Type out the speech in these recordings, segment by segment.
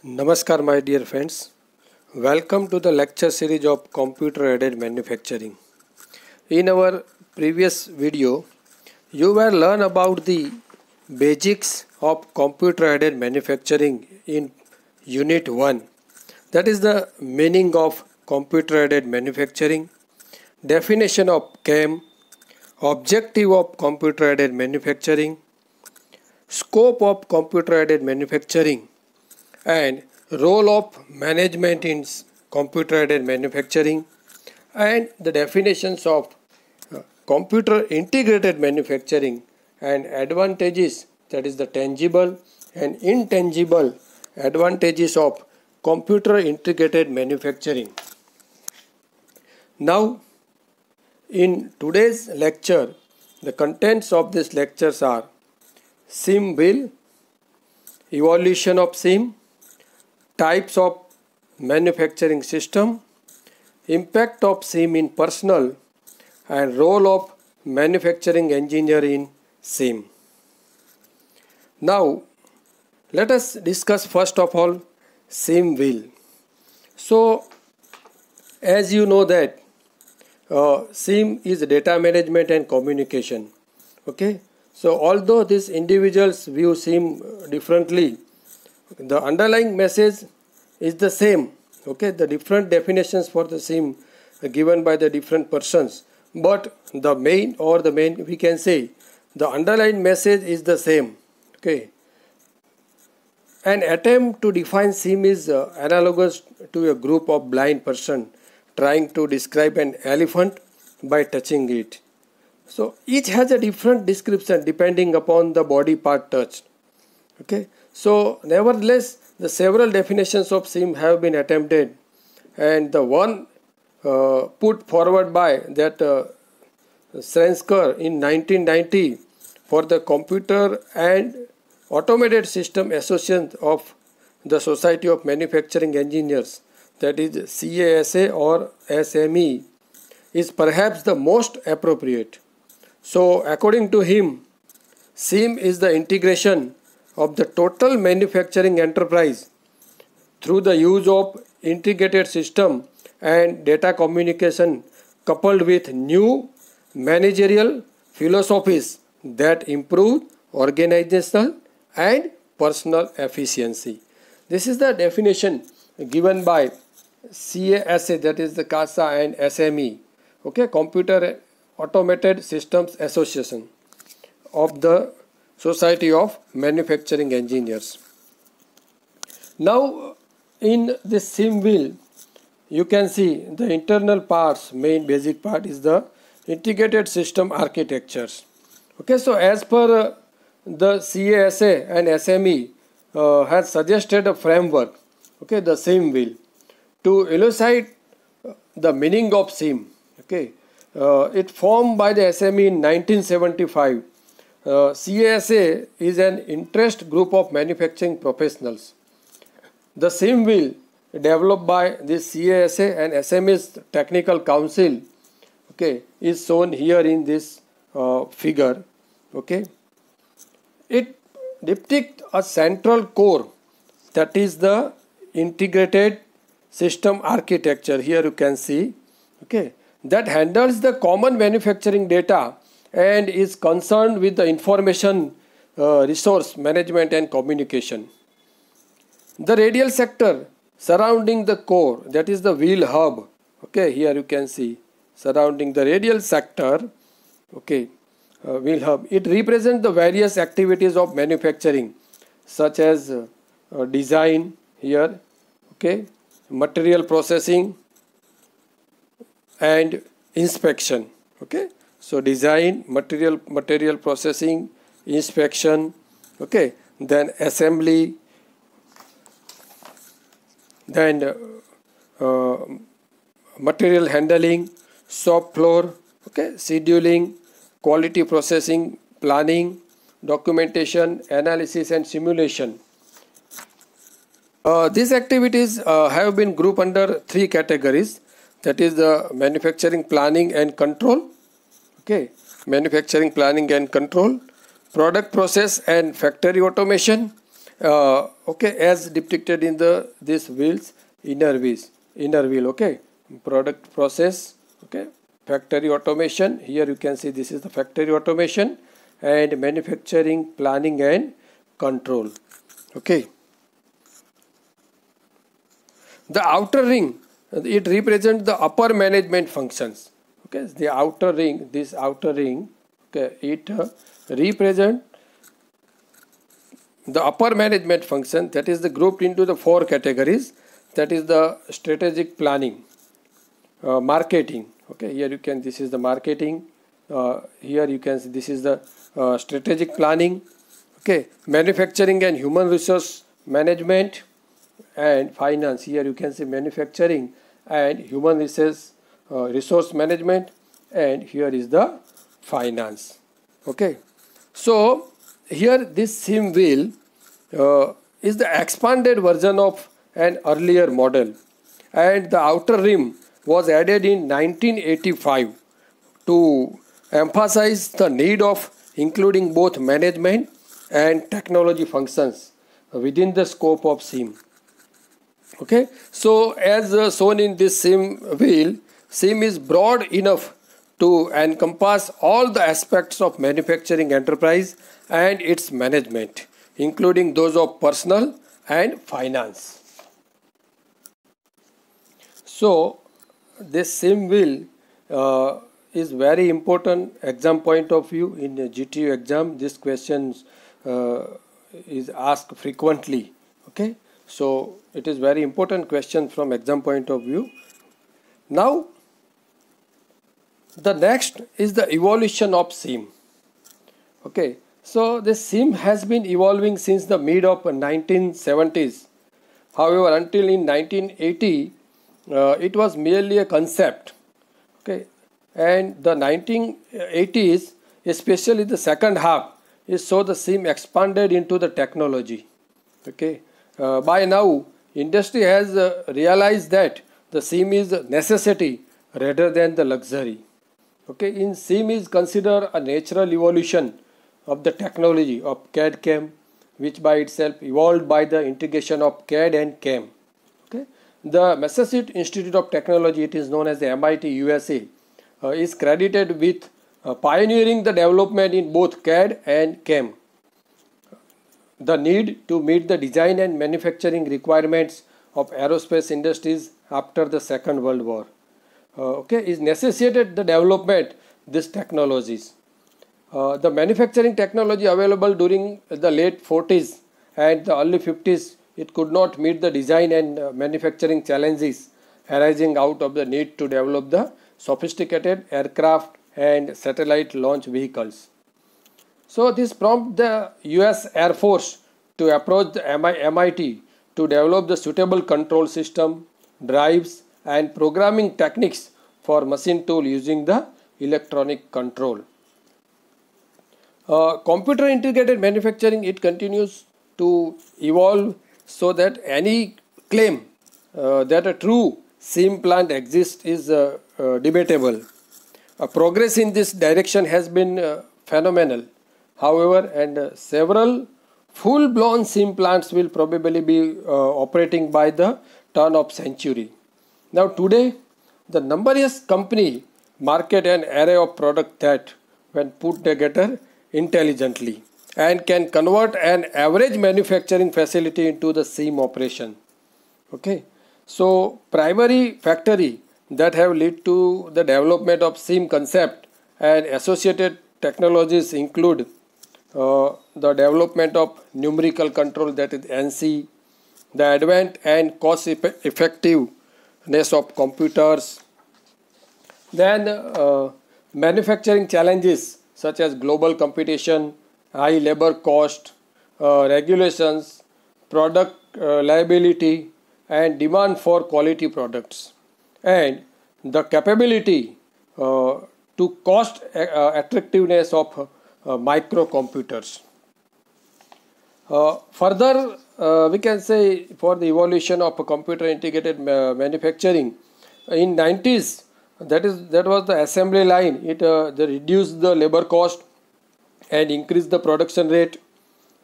Namaskar my dear friends. Welcome to the lecture series of computer aided manufacturing. In our previous video, you will learn about the basics of computer aided manufacturing in unit 1. That is the meaning of computer aided manufacturing, definition of CAM, objective of computer aided manufacturing, scope of computer aided manufacturing, and role of management in computer aided manufacturing, and the definitions of computer integrated manufacturing and advantages, that is the tangible and intangible advantages of computer integrated manufacturing. Now in today's lecture, the contents of these lectures are SIM wheel, evolution of SIM, types of manufacturing system, impact of SIM in personnel, and role of manufacturing engineer in SIM. Now let us discuss first of all SIM wheel. So as you know that SIM is data management and communication. Okay, so although these individuals view SIM differently, the underlying message is the same. Okay, the different definitions for the SIM are given by the different persons, but the main we can say the underlying message is the same. Okay, an attempt to define SIM is analogous to a group of blind person trying to describe an elephant by touching it. So each has a different description depending upon the body part touched. Okay, so nevertheless the several definitions of SIM have been attempted, and the one put forward by that Srenskar in 1990 for the Computer and Automated System Association of the Society of Manufacturing Engineers, that is CASA or SME, is perhaps the most appropriate. So according to him, SIM is the integration of the total manufacturing enterprise through the use of integrated system and data communication coupled with new managerial philosophies that improve organizational and personal efficiency. This is the definition given by CASA, that is the CASA and SME, okay, Computer Automated Systems Association of the Society of Manufacturing Engineers. Now in this SIM wheel you can see the internal parts. Main basic part is the integrated system architectures. Okay, so as per the CASA and SME has suggested a framework, okay, the SIM wheel, to illustrate the meaning of SIM. Okay, it formed by the SME in 1975. CASA is an interest group of manufacturing professionals. The SIM wheel developed by this CASA and SME's technical council, okay, is shown here in this figure. Okay, it depicts a central core, that is the integrated system architecture. Here you can see, okay, that handles the common manufacturing data and is concerned with the information resource management and communication. The radial sector surrounding the core, that is the wheel hub. Okay, here you can see surrounding the radial sector, okay, wheel hub. It represents the various activities of manufacturing such as design here, okay, material processing and inspection. Okay, so design, material processing, inspection, okay, then assembly, then material handling, shop floor, okay, scheduling, quality processing, planning, documentation, analysis and simulation. These activities have been grouped under three categories, that is the manufacturing planning and control, okay, manufacturing planning and control, product process and factory automation, okay, as depicted in the this wheels, inner wheel, okay, product process, okay, factory automation. Here you can see this is the factory automation, and manufacturing planning and control. Okay, the outer ring, it represents the upper management functions. Okay, the outer ring, this outer ring, okay, it represent the upper management function, that is the grouped into the 4 categories. That is the strategic planning, marketing. Okay, here you can, this is the marketing. Here you can see this is the strategic planning. Okay, manufacturing and human resource management, and finance. Here you can see manufacturing and human resource management, and here is the finance. Okay, so here this SIM wheel is the expanded version of an earlier model, and the outer rim was added in 1985 to emphasize the need of including both management and technology functions within the scope of SIM. Okay, so as shown in this SIM wheel, SIM is broad enough to encompass all the aspects of manufacturing enterprise and its management, including those of personnel and finance. So this SIM wheel is very important exam point of view. In a GTU exam, this question is asked frequently. Okay, so it is very important question from exam point of view. Now the next is the evolution of SIM. Okay, so the SIM has been evolving since the mid of 1970s. However, until in 1980, it was merely a concept. Okay, and the 1980s, especially the second half, is so the SIM expanded into the technology. Okay, by now, industry has realized that the SIM is a necessity rather than the luxury. Okay, in SIM is considered a natural evolution of the technology of CAD/CAM, which by itself evolved by the integration of CAD and CAM. Okay, the Massachusetts Institute of Technology, it is known as the MIT USA, is credited with pioneering the development in both CAD and CAM. The need to meet the design and manufacturing requirements of aerospace industries after the Second World War. Okay, is necessitated the development these technologies. The manufacturing technology available during the late 40s and the early 50s, it could not meet the design and manufacturing challenges arising out of the need to develop the sophisticated aircraft and satellite launch vehicles. So this prompted the US Air Force to approach the MIT to develop the suitable control system, drives and programming techniques for machine tool using the electronic control. Computer integrated manufacturing, it continues to evolve so that any claim that a true SIM plant exists is debatable. Progress in this direction has been phenomenal. However, and several full-blown SIM plants will probably be operating by the turn of century. Now today, the numerous company market an array of products that, when put together intelligently, and can convert an average manufacturing facility into the SIM operation. Okay, so primary factory that have led to the development of SIM concept and associated technologies include the development of numerical control, that is NC, the advent and cost effectiveness of computers, then manufacturing challenges such as global competition, high labor cost, regulations, product liability and demand for quality products, and the capability to cost attractiveness of microcomputers. Further, we can say for the evolution of computer integrated manufacturing in 90s, that was the assembly line. They reduced the labor cost and increased the production rate.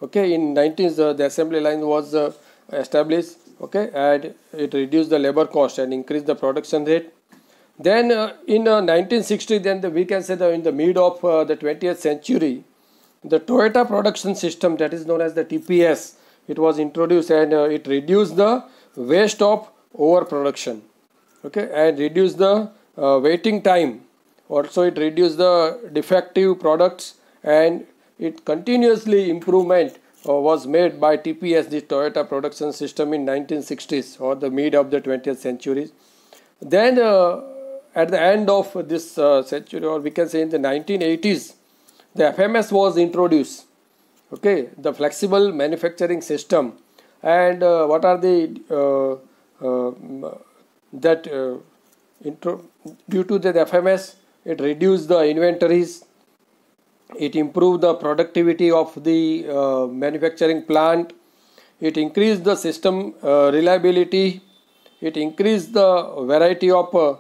Okay, in 19th the assembly line was established. Okay, and it reduced the labor cost and increased the production rate. Then in 1960, then we can say that in the mid of the 20th century, the Toyota production system, that is known as the TPS, it was introduced, and it reduced the waste of overproduction. Okay, and reduced the waiting time. Also, it reduced the defective products, and it continuously improvement was made by TPS, the Toyota production system, in 1960s or the mid of the 20th century. Then at the end of this century, or we can say in the 1980s, the FMS was introduced. Okay, the flexible manufacturing system. And what are the due to the FMS, it reduced the inventories, it improved the productivity of the manufacturing plant, it increased the system reliability, it increased the variety of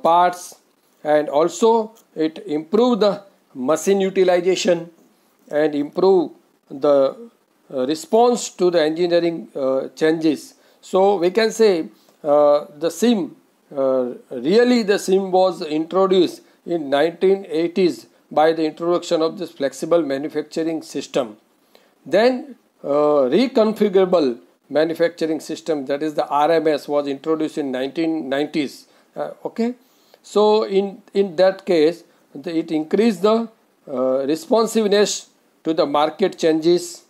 parts, and also it improved the machine utilization and improved the response to the engineering changes. So we can say the SIM, really the SIM was introduced in 1980s by the introduction of this flexible manufacturing system. Then reconfigurable manufacturing system, that is the RMS, was introduced in 1990s. Okay, so in that case, it increased the responsiveness to the market changes.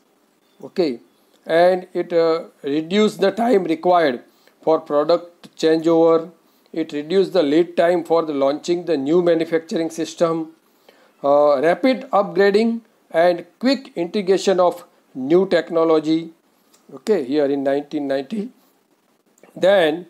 Okay, and it reduced the time required for product changeover. It reduced the lead time for the launching the new manufacturing system, rapid upgrading and quick integration of new technology. Okay, here in 1990. Then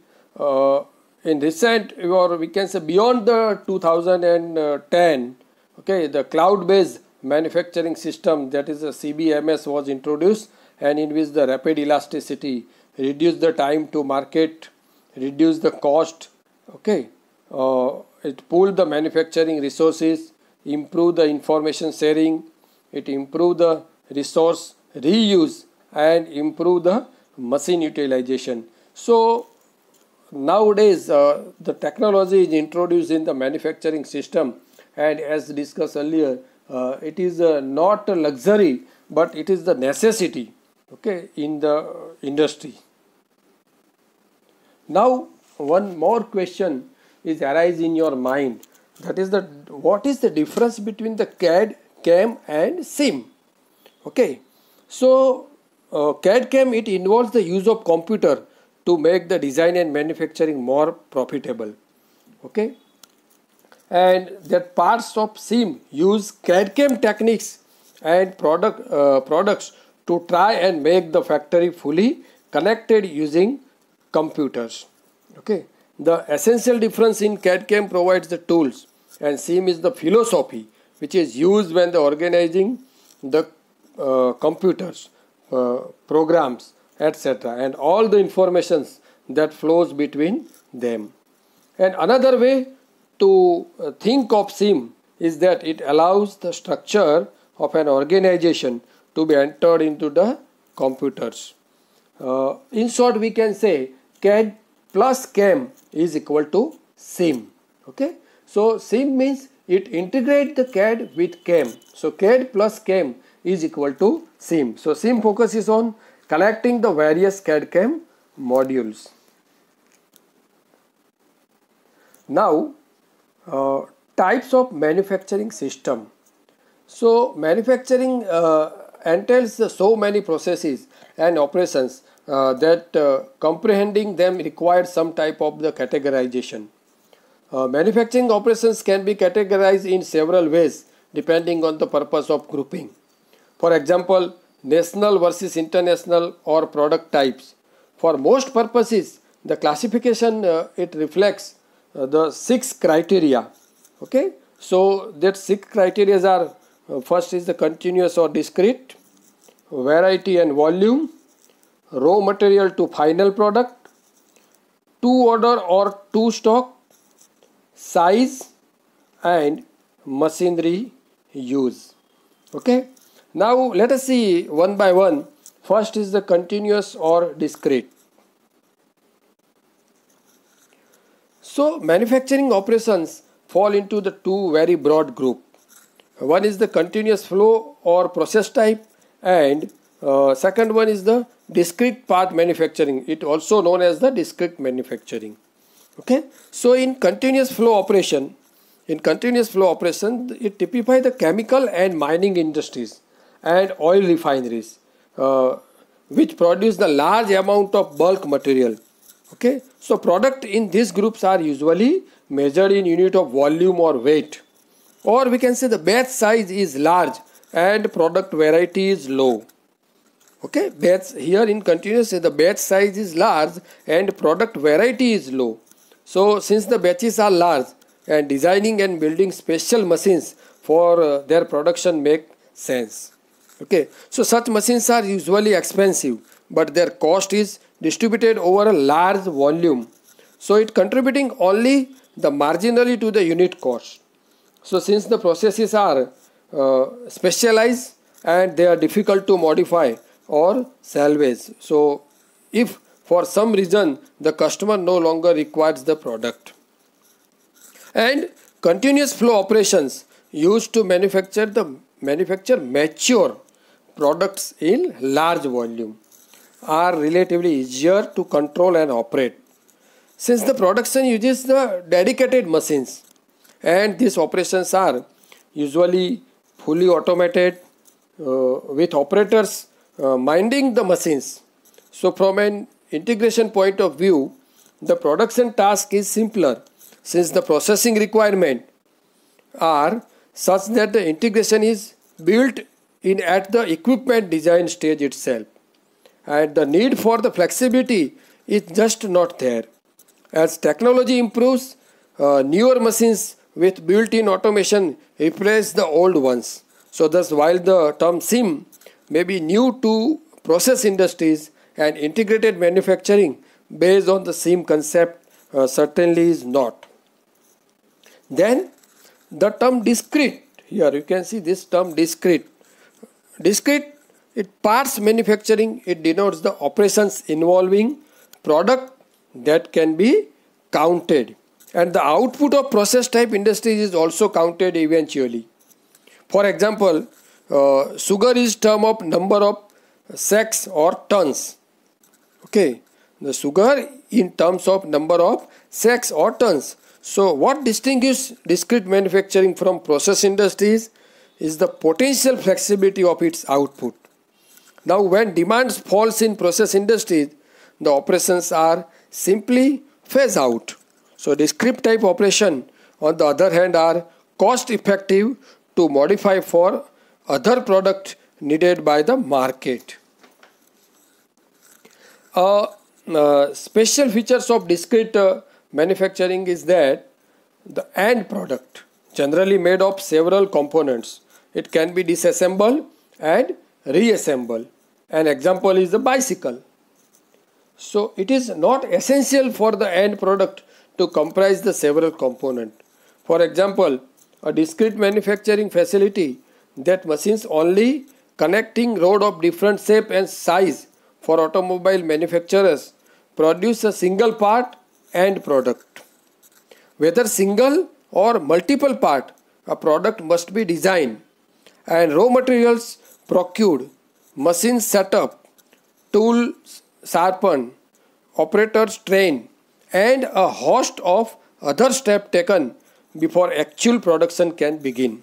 in recent, or we can say beyond the 2010, okay, the cloud-based manufacturing system, that is a CBMS, was introduced, and in which the rapid elasticity reduced the time to market, reduced the cost. Okay, it pooled the manufacturing resources, improved the information sharing, it improved the resource reuse, and improved the machine utilization. So nowadays the technology is introduced in the manufacturing system, and as discussed earlier, it is not a luxury, but it is the necessity, okay, in the industry. Now one more question is arise in your mind, that is what is the difference between the CAD, CAM and SIM? Okay, so CAD, CAM, it involves the use of computer to make the design and manufacturing more profitable. Okay, and that parts of SIM use CAD, CAM techniques and products to try and make the factory fully connected using computers. Okay, the essential difference in CAD, CAM provides the tools, and SIM is the philosophy which is used when the organizing the computers, programs, etc., and all the informations that flows between them. And another way to think of SIM is that it allows the structure of an organization to be entered into the computers. In short, we can say CAD plus CAM is equal to SIM. Okay, so SIM means it integrates the CAD with CAM. So CAD plus CAM is equal to SIM. So SIM focuses on connecting the various CAD CAM modules. Now types of manufacturing system. So manufacturing entails so many processes and operations that comprehending them requires some type of the categorization. Manufacturing operations can be categorized in several ways depending on the purpose of grouping. For example, national versus international or product types. For most purposes, the classification it reflects the 6 criteria. Okay, so that 6 criteria are first is the continuous or discrete, variety and volume, raw material to final product, to order or to stock, size, and machinery use. Okay, Now let us see one by one. First is the continuous or discrete. So manufacturing operations fall into the two very broad group. One is the continuous flow or process type, and second one is the discrete part manufacturing. It also known as the discrete manufacturing. Okay. So in continuous flow operation, it typifies the chemical and mining industries and oil refineries, which produce the large amount of bulk material. Okay, so product in these groups are usually measured in unit of volume or weight, or we can say the batch size is large and product variety is low. Okay, batch here in continuous the batch size is large and product variety is low. So since the batches are large and designing and building special machines for their production make sense. Okay, so such machines are usually expensive, but their cost is distributed over a large volume, so it contributing only the marginally to the unit cost. So since the processes are specialized and they are difficult to modify or salvage, so if for some reason the customer no longer requires the product. And continuous flow operations used to manufacture mature products in large volume are relatively easier to control and operate, since the production uses the dedicated machines, and these operations are usually fully automated with operators minding the machines. So from an integration point of view, the production task is simpler, since the processing requirement are such that the integration is built in at the equipment design stage itself, and the need for the flexibility is just not there. As technology improves, newer machines with built-in automation replace the old ones. So thus, while the term SIM may be new to process industries, and integrated manufacturing based on the SIM concept certainly is not. Then the term discrete, here you can see this term discrete. Discrete, it parts manufacturing, it denotes the operations involving product that can be counted, and the output of process type industries is also counted eventually. For example, sugar is term of number of sacks or tons. Okay, the sugar in terms of number of sacks or tons. So what distinguishes discrete manufacturing from process industries is the potential flexibility of its output. Now when demands falls in process industries, the operations are simply phase out. So discrete type operation on the other hand are cost effective to modify for other product needed by the market. Special features of discrete manufacturing is that the end product generally made of several components. It can be disassembled and reassembled. An example is the bicycle. So it is not essential for the end product to comprise the several components. For example, a discrete manufacturing facility that machines only connecting rod of different shape and size for automobile manufacturers produce a single part end product. Whether single or multiple part, a product must be designed and raw materials procured, machines set up, tools sharpened, operators trained, and a host of other steps taken before actual production can begin.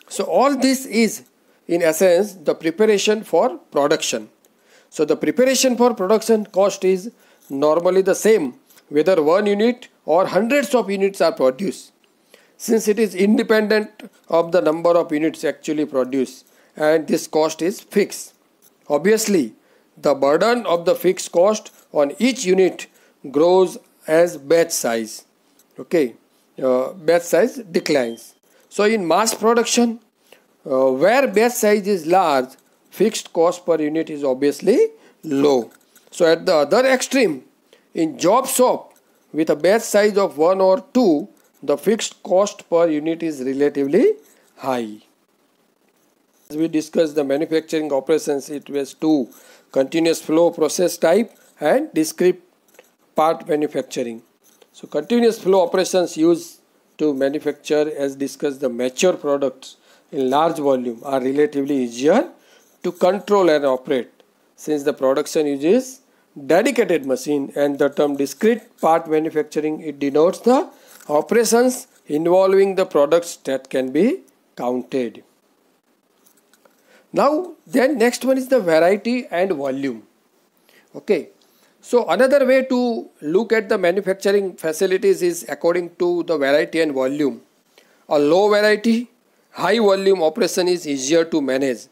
So all this is in essence the preparation for production. So the preparation for production cost is normally the same whether one unit or hundreds of units are produced, since it is independent of the number of units actually produced, and this cost is fixed. Obviously, the burden of the fixed cost on each unit grows as batch size. Okay, batch size declines. So in mass production, where batch size is large, fixed cost per unit is obviously low. So at the other extreme, in job shop with a batch size of 1 or 2, the fixed cost per unit is relatively high. As we discussed the manufacturing operations, it was two: continuous flow process type and discrete part manufacturing. So continuous flow operations used to manufacture, as discussed, the mature products in large volume are relatively easier to control and operate, since the production uses dedicated machine. And the term discrete part manufacturing, it denotes the operations involving the products that can be counted. Now then, next one is the variety and volume. Okay, so another way to look at the manufacturing facilities is according to the variety and volume. A low variety, high volume operation is easier to manage,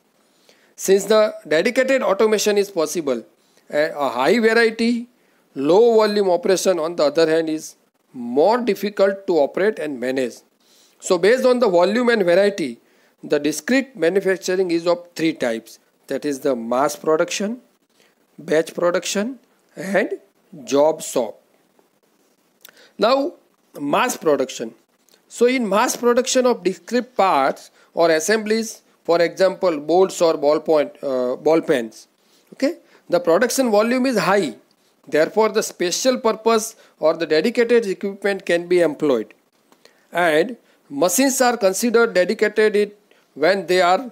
since the dedicated automation is possible. A high variety, low volume operation, on the other hand, is more difficult to operate and manage. So based on the volume and variety, the discrete manufacturing is of three types, that is the mass production, batch production and job shop. Now mass production. So in mass production of discrete parts or assemblies, for example bolts or ball pens, okay, the production volume is high. Therefore the special purpose or the dedicated equipment can be employed, and machines are considered dedicated when they are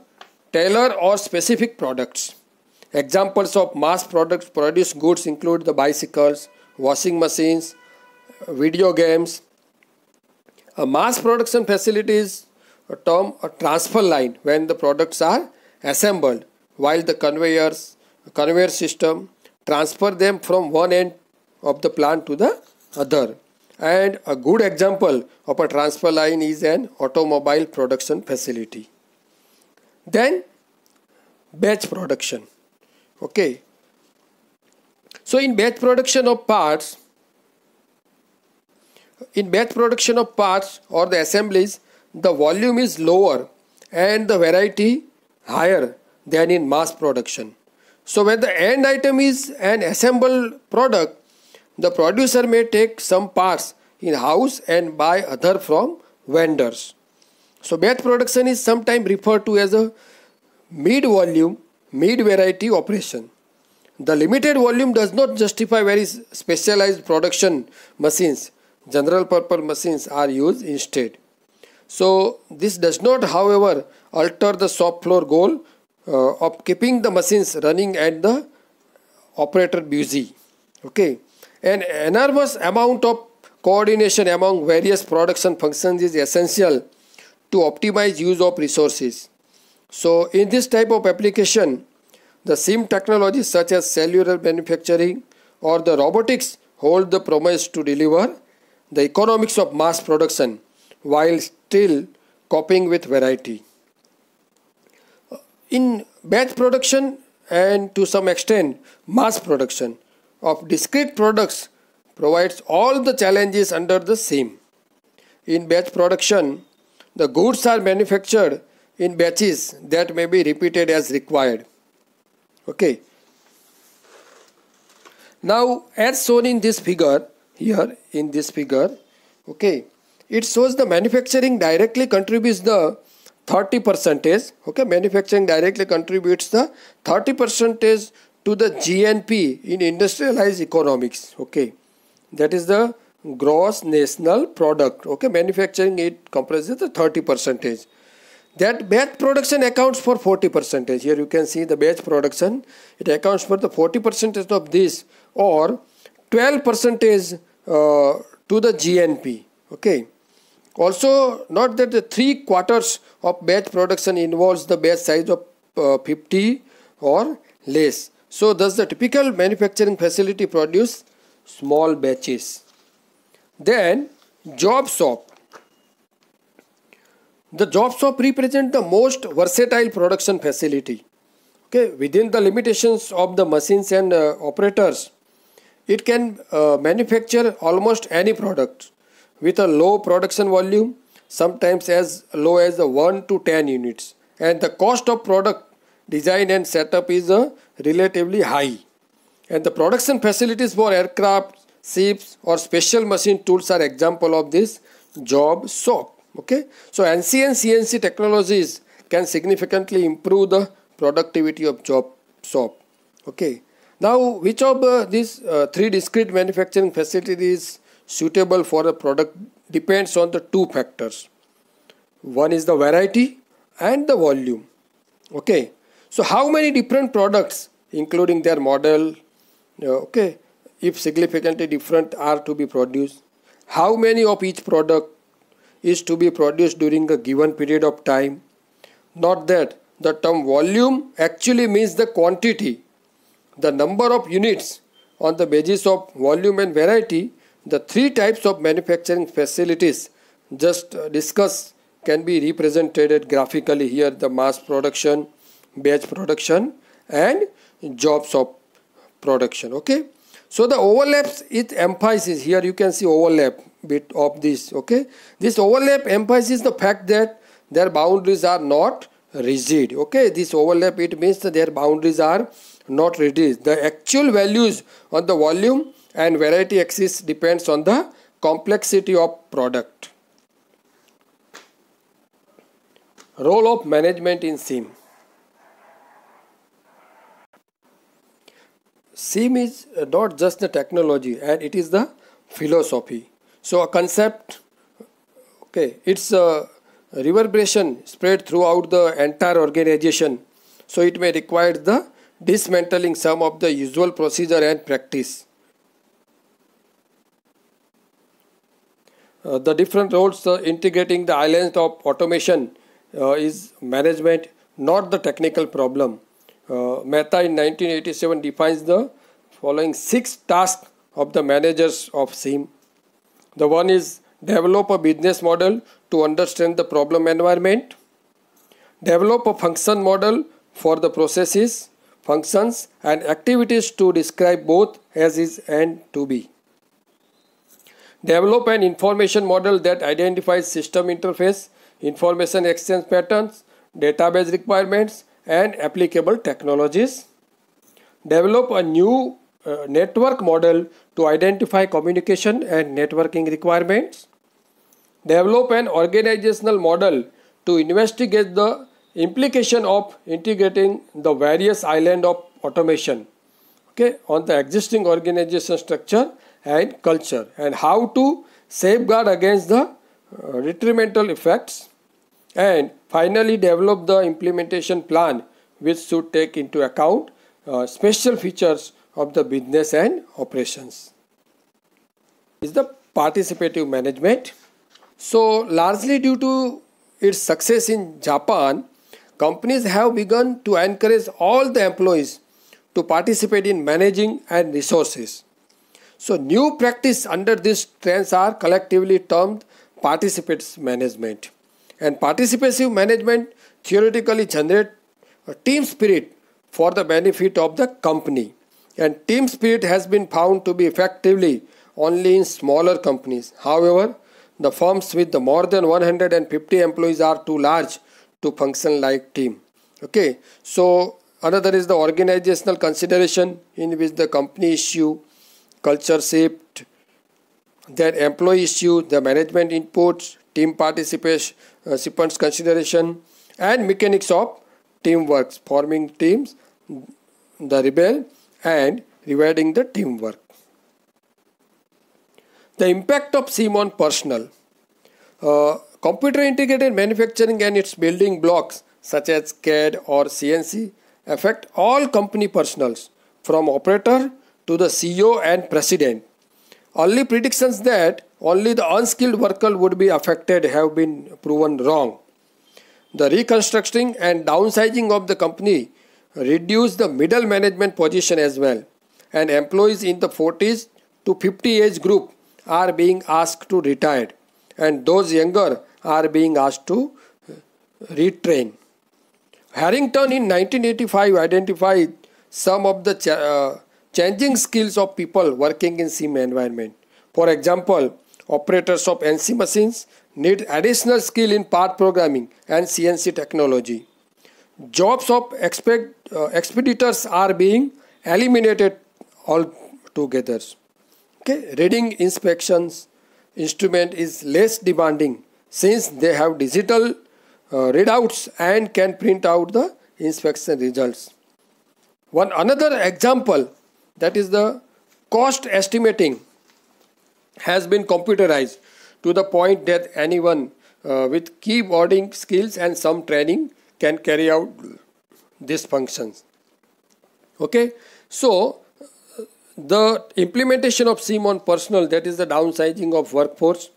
tailored or specific products. Examples of mass produced goods include the bicycles, washing machines, video games. A mass production facility is a term, a transfer line, when the products are assembled, while the conveyor system transfer them from one end of the plant to the other. And a good example of a transfer line is an automobile production facility. Then batch production. Okay, so in batch production of parts or the assemblies, the volume is lower and the variety higher than in mass production. So when the end item is an assembled product, the producer may take some parts in house and buy other from vendors. So batch production is sometimes referred to as a mid-volume, mid-variety operation. The limited volume does not justify very specialized production machines. General purpose machines are used instead. So this does not, however, alter the shop floor goal of keeping the machines running and the operator busy. Okay, an enormous amount of coordination among various production functions is essential to optimize use of resources. So in this type of application, the SIM technologies such as cellular manufacturing or the robotics hold the promise to deliver the economics of mass production while still coping with variety. In batch production and to some extent mass production of discrete products provides all the challenges under the SIM. In batch production, the goods are manufactured in batches that may be repeated as required. Okay. Now as shown in this figure, here in this figure, okay, it shows the manufacturing directly contributes the 30%. Okay, manufacturing directly contributes the 30% to the GNP in industrialized economics. Okay, that is the gross national product. Okay, manufacturing, it comprises the 30%. That batch production accounts for 40%. Here you can see the batch production, it accounts for the 40% of this, or 12% to the GNP. Okay. Also note that the 3/4 of batch production involves the batch size of 50 or less. So thus the typical manufacturing facility produce small batches. Then job shop. The job shop represents the most versatile production facility. Okay, within the limitations of the machines and operators, it can manufacture almost any product with a low production volume, sometimes as low as 1 to 10 units. And the cost of product design and setup is relatively high. And the production facilities for aircraft, ships or special machine tools are example of this job shop. Okay, so NC and CNC technologies can significantly improve the productivity of job shop. Okay. Now, which of these three discrete manufacturing facilities is suitable for a product depends on the two factors. One is the variety and the volume. Okay. So, how many different products, including their model, okay, if significantly different, are to be produced? How many of each product is to be produced during a given period of time? Not that the term volume actually means the quantity, the number of units. On the basis of volume and variety, the three types of manufacturing facilities just discussed can be represented graphically here: the mass production, batch production, and jobs of production. Okay. So the overlaps, it emphasizes, here you can see overlap bit of this. Okay. This overlap emphasizes the fact that their boundaries are not rigid. Okay. This overlap, it means that their boundaries are not rigid. The actual values on the volume and variety axis depends on the complexity of product. Role of management in SIM. SIM is not just the technology, and it is the philosophy. So a concept, okay, it's a reverberation spread throughout the entire organization. So it may require the dismantling some of the usual procedure and practice. The different roles integrating the islands of automation is management, not the technical problem. Mehta in 1987 defines the following 6 tasks of the managers of SIM. The one is develop a business model to understand the problem environment, develop a function model for the processes, functions and activities to describe both as is and to be. Develop an information model that identifies system interface, information exchange patterns, database requirements and applicable technologies. Develop a new network model to identify communication and networking requirements. Develop an organizational model to investigate the implication of integrating the various islands of automation, okay, on the existing organization structure and culture, and how to safeguard against the detrimental effects. And finally, develop the implementation plan which should take into account special features of the business and operations. Is the participative management. So largely due to its success in Japan, companies have begun to encourage all the employees to participate in managing and resources. So new practice under these trends are collectively termed participants management. And participative management theoretically generate a team spirit for the benefit of the company. And team spirit has been found to be effectively only in smaller companies. However, the firms with the more than 150 employees are too large to function like team. Okay, so another is the organizational consideration in which the company issue culture shaped, their employee issue, the management inputs, team participants consideration and mechanics of teamwork, forming teams, the rebel and rewarding the teamwork. The impact of SIM on personnel. Computer integrated manufacturing and its building blocks such as CAD or CNC affect all company personnel from operator to the CEO and president. Early predictions that only the unskilled worker would be affected have been proven wrong. The reconstructing and downsizing of the company reduced the middle management position as well, and employees in the 40s to 50 age group are being asked to retire, and those younger are being asked to retrain. Harrington in 1985 identified some of the changing skills of people working in SIM environment. For example, operators of NC machines need additional skill in part programming and CNC technology. Jobs of expeditors are being eliminated altogether. Okay, reading inspections instrument is less demanding since they have digital readouts and can print out the inspection results. One another example, that is the cost estimating, has been computerized to the point that anyone with keyboarding skills and some training can carry out these functions. Okay, so the implementation of SIEM on personnel, that is the downsizing of workforce,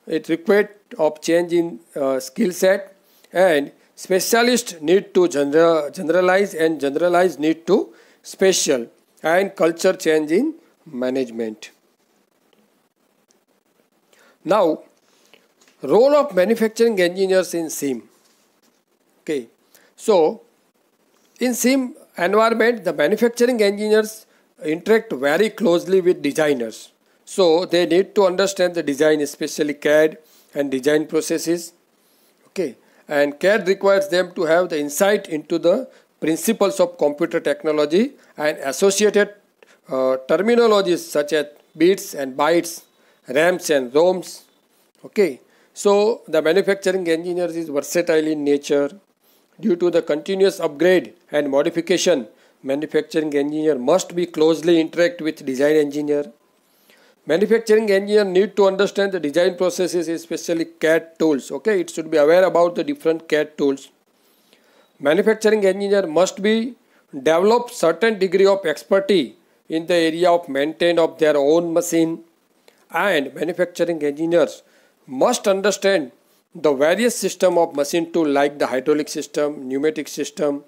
it required of change in skill set, and specialists need to generalize and generalize need to special, and culture change in management. Now, role of manufacturing engineers in SIEM. Okay, so in SIEM environment, the manufacturing engineers interact very closely with designers. So they need to understand the design, especially CAD and design processes. Okay, and CAD requires them to have the insight into the principles of computer technology and associated terminologies such as bits and bytes, RAMs and ROMs. Okay, so the manufacturing engineer is versatile in nature. Due to the continuous upgrade and modification, manufacturing engineer must be closely interact with design engineer. Manufacturing engineer need to understand the design processes, especially CAD tools. Okay, it should be aware about the different CAD tools. Manufacturing engineer must be develop certain degree of expertise in the area of maintenance of their own machine, and manufacturing engineers must understand the various system of machine tool like the hydraulic system, pneumatic system,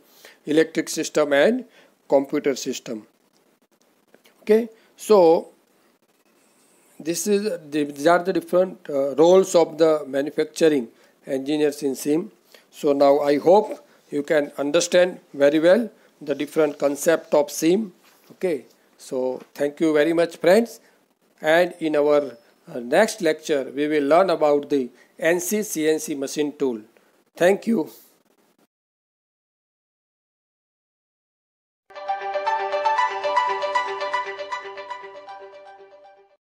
electric system and computer system. Okay, so these are the different roles of the manufacturing engineers in SIEM. So now I hope you can understand very well the different concept of SIEM. Okay, so thank you very much friends, and in our next lecture we will learn about the NC CNC machine tool. Thank you.